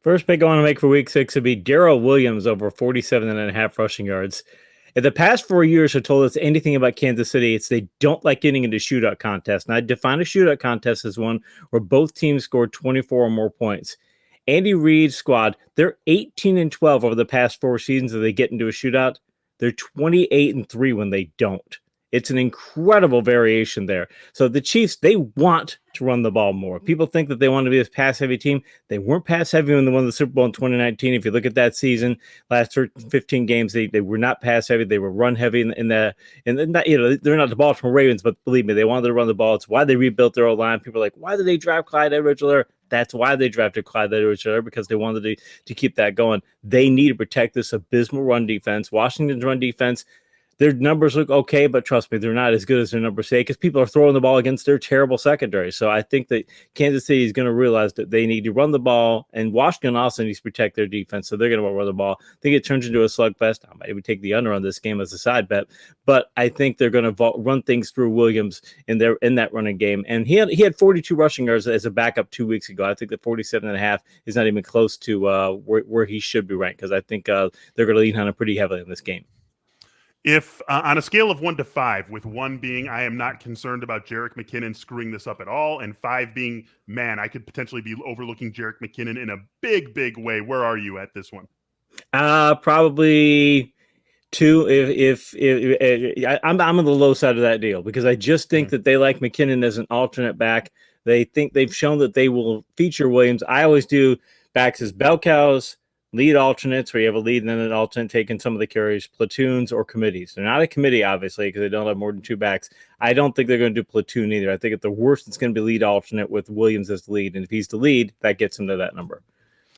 First pick I want to make for week 6 would be Darrel Williams over 47.5 rushing yards. In the past 4 years have told us anything about Kansas City, it's they don't like getting into shootout contests. And I define a shootout contest as one where both teams scored 24 or more points. Andy Reid's squad, they're 18-12 over the past 4 seasons that they get into a shootout. They're 28-3 when they don't. It's an incredible variation there. So the Chiefs, they want to run the ball more. People think that they want to be this pass-heavy team. They weren't pass-heavy when they won the Super Bowl in 2019. If you look at that season, last 15 games, they were not pass-heavy. They were run-heavy they're not the Baltimore Ravens, but believe me, they wanted to run the ball. It's why they rebuilt their O-line. People are like, why did they draft Clyde Edwards-Helaire? That's why they drafted Clyde Edwards-Helaire, because they wanted to keep that going. They need to protect this abysmal run defense. Washington's run defense, their numbers look okay, but trust me, they're not as good as their numbers say because people are throwing the ball against their terrible secondary. So I think that Kansas City is going to realize that they need to run the ball, and Washington also needs to protect their defense, so they're going to run the ball. I think it turns into a slugfest. I might even take the under on this game as a side bet, but I think they're going to run things through Williams in that running game. And he had 42 rushing yards as a backup 2 weeks ago. I think that 47.5 is not even close to where he should be ranked, because I think they're going to lean on him pretty heavily in this game. If on a scale of 1 to 5, with 1 being I am not concerned about Jerick McKinnon screwing this up at all, and 5 being, man, I could potentially be overlooking Jerick McKinnon in a big, big way, where are you at this one? Probably 2. If I'm on the low side of that deal, because I just think that they like McKinnon as an alternate back. They think they've shown that they will feature Williams. I always do backs as bell cows, lead alternates, where you have a lead and then an alternate taking some of the carries, platoons, or committees. They're not a committee, obviously, because they don't have more than 2 backs. I don't think they're going to do platoon either. I think at the worst, it's going to be lead alternate with Williams as the lead. And if he's the lead, that gets him to that number.